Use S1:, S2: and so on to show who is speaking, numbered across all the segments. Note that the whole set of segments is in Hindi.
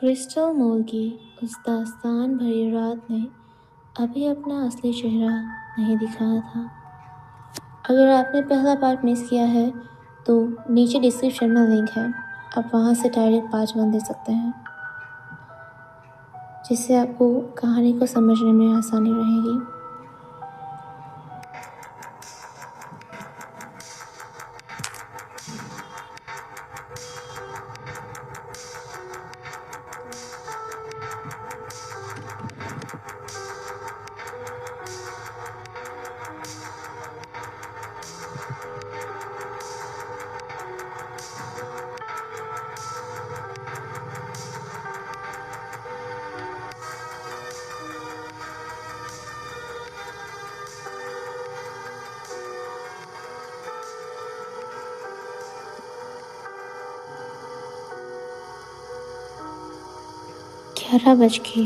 S1: क्रिस्टल मॉल की उस दास्तान भरी रात ने अभी अपना असली चेहरा नहीं दिखाया था। अगर आपने पहला पार्ट मिस किया है तो नीचे डिस्क्रिप्शन में लिंक है, आप वहां से डायरेक्ट पार्ट 1 देख सकते हैं, जिससे आपको कहानी को समझने में आसानी रहेगी। ग्यारह बज के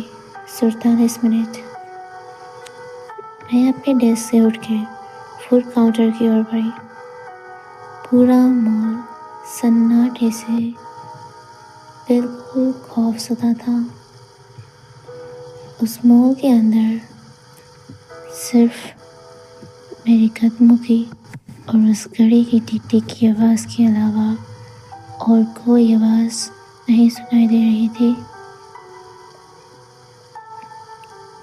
S1: 47 मैं अपने डेस्क से उठ के फूड काउंटर की ओर बढ़ी। पूरा मॉल सन्नाटे से बिल्कुल खौफजदा था। उस मॉल के अंदर सिर्फ मेरे कदमों की और उस घड़ी की टिक टिक की आवाज़ के अलावा और कोई आवाज़ नहीं सुनाई दे रही थी।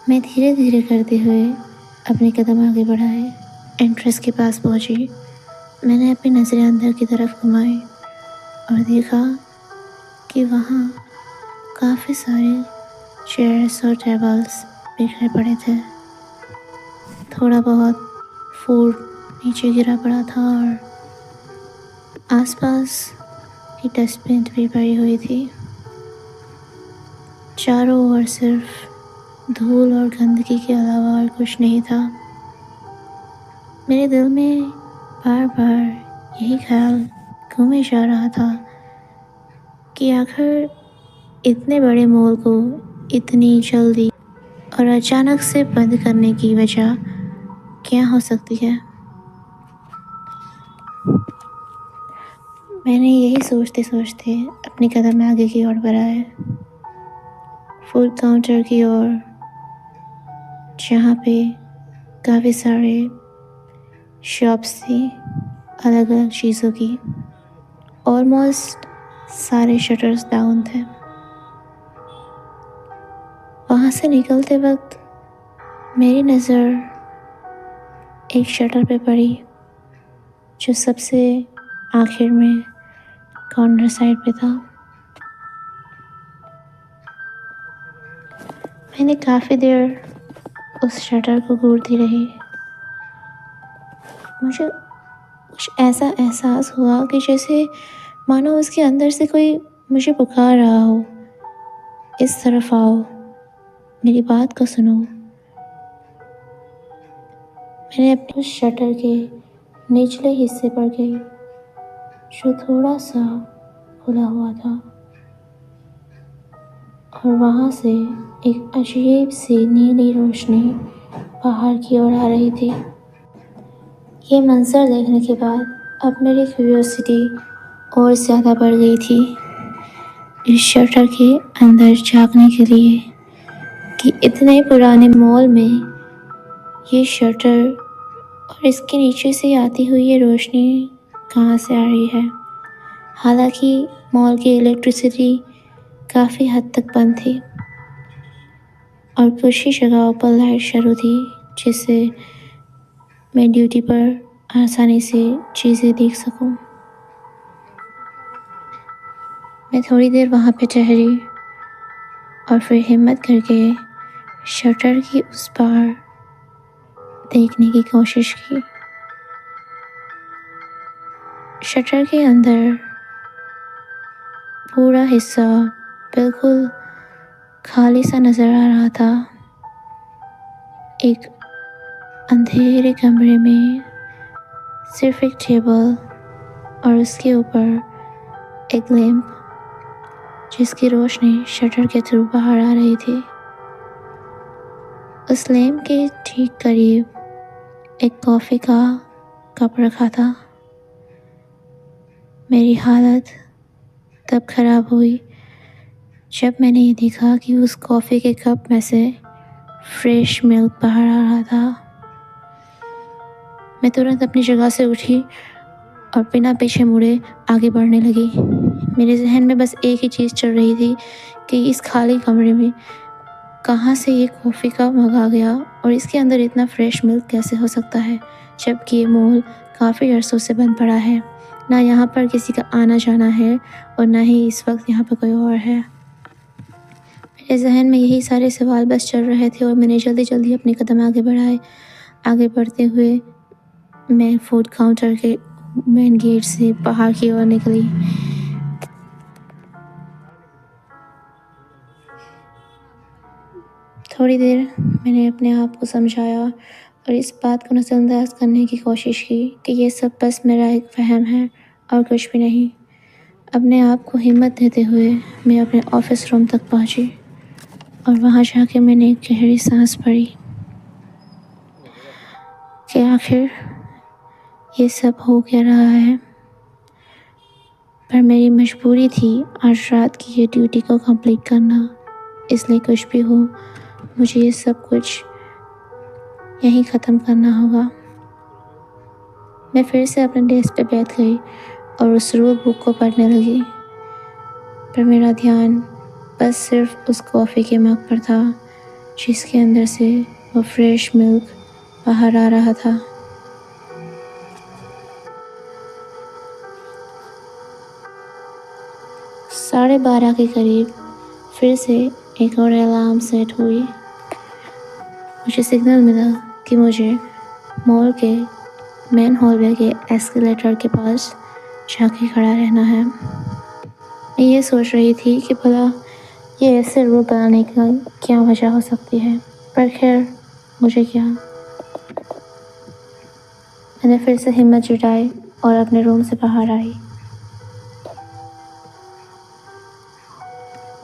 S1: मैं धीरे धीरे करते हुए अपने कदम आगे बढ़ाए, एंट्रेंस के पास पहुंची। मैंने अपनी नज़रें अंदर की तरफ घुमाई और देखा कि वहाँ काफ़ी सारे चेयर्स और टेबल्स बिखरे पड़े थे। थोड़ा बहुत फूड नीचे गिरा पड़ा था और आसपास की डस्टबिन भी पड़ी हुई थी। चारों ओर सिर्फ धूल और गंदगी के अलावा और कुछ नहीं था। मेरे दिल में बार बार यही ख्याल घूमे जा रहा था कि आखिर इतने बड़े मॉल को इतनी जल्दी और अचानक से बंद करने की वजह क्या हो सकती है। मैंने यही सोचते सोचते अपने कदम आगे की ओर बढ़ाए, फूड काउंटर की ओर, जहाँ पे काफ़ी सारे शॉप्स थी अलग अलग चीज़ों की। ऑलमोस्ट सारे शटर्स डाउन थे। वहाँ से निकलते वक्त मेरी नज़र एक शटर पे पड़ी जो सबसे आखिर में कॉर्नर साइड पे था। मैंने काफ़ी देर उस शटर को घूरती रही। मुझे कुछ ऐसा एहसास हुआ कि जैसे मानो उसके अंदर से कोई मुझे पुकार रहा हो, इस तरफ आओ, मेरी बात को सुनो। मैंने अपने उस शटर के निचले हिस्से पर गई जो थोड़ा सा खुला हुआ था और वहाँ से एक अजीब सी नीली रोशनी बाहर की ओर आ रही थी। ये मंजर देखने के बाद अब मेरी क्यूरियोसिटी और ज़्यादा बढ़ गई थी इस शटर के अंदर झांकने के लिए कि इतने पुराने मॉल में ये शटर और इसके नीचे से आती हुई ये रोशनी कहाँ से आ रही है। हालांकि मॉल की इलेक्ट्रिसिटी काफ़ी हद तक बंद थी और कुछ ही जगहों पर लाइट शुरू थी, जिससे मैं ड्यूटी पर आसानी से चीज़ें देख सकूं। मैं थोड़ी देर वहाँ पे ठहरी और फिर हिम्मत करके शटर की उस पार देखने की कोशिश की। शटर के अंदर पूरा हिस्सा बिल्कुल खाली सा नज़र आ रहा था। एक अंधेरे कमरे में सिर्फ एक टेबल और उसके ऊपर एक लैंप, जिसकी रोशनी शटर के थ्रू बाहर आ रही थी। उस लैंप के ठीक करीब एक कॉफ़ी का कप रखा था। मेरी हालत तब खराब हुई जब मैंने ये देखा कि उस कॉफ़ी के कप में से फ्रेश मिल्क बाहर आ रहा था, मैं तुरंत अपनी जगह से उठी और बिना पीछे मुड़े आगे बढ़ने लगी। मेरे ज़हन में बस एक ही चीज़ चल रही थी कि इस खाली कमरे में कहाँ से ये कॉफ़ी का मग आ गया और इसके अंदर इतना फ्रेश मिल्क कैसे हो सकता है, जबकि ये मॉल काफ़ी अरसों से बंद पड़ा है। ना यहाँ पर किसी का आना जाना है और ना ही इस वक्त यहाँ पर कोई और है। मेरे ज़हन में यही सारे सवाल बस चल रहे थे और मैंने जल्दी जल्दी अपने कदम आगे बढ़ाए। आगे बढ़ते हुए मैं फूड काउंटर के मेन गेट से बाहर की ओर निकली। थोड़ी देर मैंने अपने आप को समझाया और इस बात को नज़रअंदाज करने की कोशिश की कि ये सब बस मेरा एक वहम है और कुछ भी नहीं। अपने आप को हिम्मत देते हुए मैं अपने ऑफिस रूम तक पहुंची और वहां जाके मैंने एक गहरी सांस भरी कि आखिर ये सब हो क्या रहा है। पर मेरी मजबूरी थी आज रात की ये ड्यूटी को कंप्लीट करना, इसलिए कुछ भी हो मुझे ये सब कुछ यहीं ख़त्म करना होगा। मैं फिर से अपने डेस्क पे बैठ गई और उस रूल बुक को पढ़ने लगी, पर मेरा ध्यान बस सिर्फ उस कॉफ़ी के मग पर था जिसके अंदर से वो फ्रेश मिल्क बाहर आ रहा था। 12:30 के करीब फिर से एक और अलार्म सेट हुई। मुझे सिग्नल मिला कि मुझे मॉल के मेन हॉलवे के एस्केलेटर के पास जाके खड़ा रहना है। मैं ये सोच रही थी कि भला ये ऐसे रूल बनाने का क्या वजह हो सकती है, पर खैर मुझे क्या। मैंने फिर से हिम्मत जुटाई और अपने रूम से बाहर आई।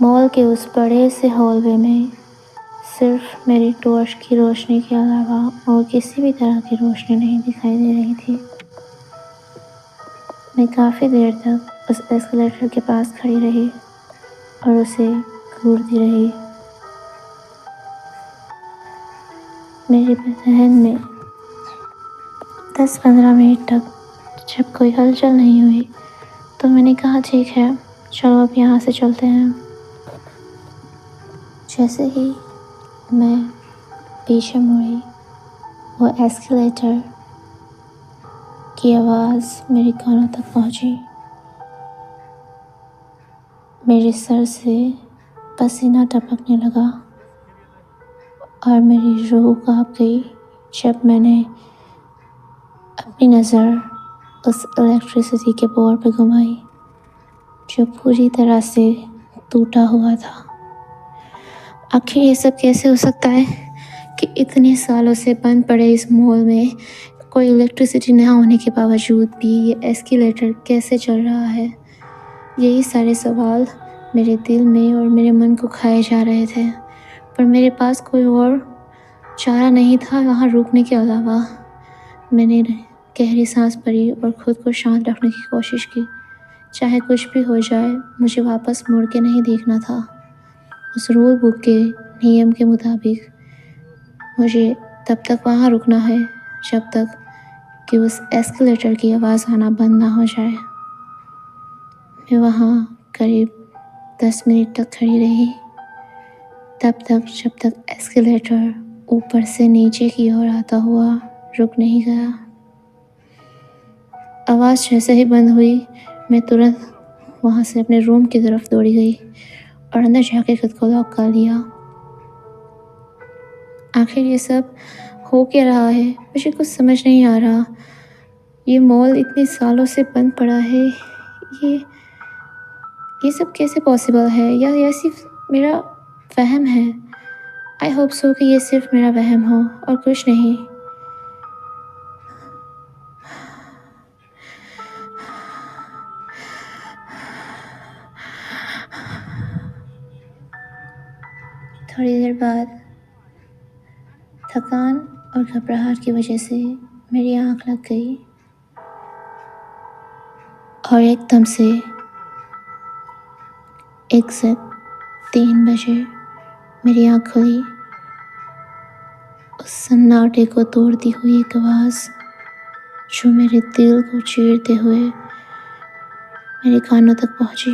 S1: मॉल के उस बड़े से हॉलवे में सिर्फ मेरी टॉर्च की रोशनी के अलावा और किसी भी तरह की रोशनी नहीं दिखाई दे रही थी। मैं काफ़ी देर तक उस एस्केलेटर के पास खड़ी रही और उसे घूरती रही। मेरे जहन में 10-15 मिनट तक जब कोई हलचल नहीं हुई तो मैंने कहा ठीक है, चलो अब यहाँ से चलते हैं। जैसे ही मैं पीछे मुड़ी, वो एस्केलेटर की आवाज़ मेरे कानों तक पहुंची। मेरे सर से पसीना टपकने लगा और मेरी रूह कांप गई जब मैंने अपनी नज़र उस इलेक्ट्रिसिटी के बोर्ड पर घुमाई जो पूरी तरह से टूटा हुआ था। आखिर ये सब कैसे हो सकता है कि इतने सालों से बंद पड़े इस मॉल में कोई इलेक्ट्रिसिटी ना होने के बावजूद भी ये एस्केलेटर कैसे चल रहा है। यही सारे सवाल मेरे दिल में और मेरे मन को खाए जा रहे थे, पर मेरे पास कोई और चारा नहीं था वहाँ रुकने के अलावा। मैंने गहरी सांस भरी और खुद को शांत रखने की कोशिश की। चाहे कुछ भी हो जाए, मुझे वापस मुड़ के नहीं देखना था। उस रूल बुक के नियम के मुताबिक मुझे तब तक वहाँ रुकना है जब तक कि उस एस्केलेटर की आवाज़ आना बंद ना हो जाए। मैं वहाँ करीब 10 मिनट तक खड़ी रही, तब तक जब तक एस्केलेटर ऊपर से नीचे की ओर आता हुआ रुक नहीं गया। आवाज़ जैसे ही बंद हुई, मैं तुरंत वहाँ से अपने रूम की तरफ दौड़ी गई और अंदर जाके खुद को लॉक कर लिया। आखिर ये सब हो क्या रहा है, मुझे कुछ समझ नहीं आ रहा। ये मॉल इतने सालों से बंद पड़ा है, ये सब कैसे पॉसिबल है, या ये सिर्फ मेरा वहम है। आई होप सो कि ये सिर्फ मेरा वहम हो और कुछ नहीं। थोड़ी देर बाद थकान और घबराहट की वजह से मेरी आंख लग गई और एकदम से एग्जिट 3 बजे मेरी आँख खुली। उस सन्नाटे को तोड़ती हुई एक आवाज़ जो मेरे दिल को चीरते हुए मेरे कानों तक पहुँची।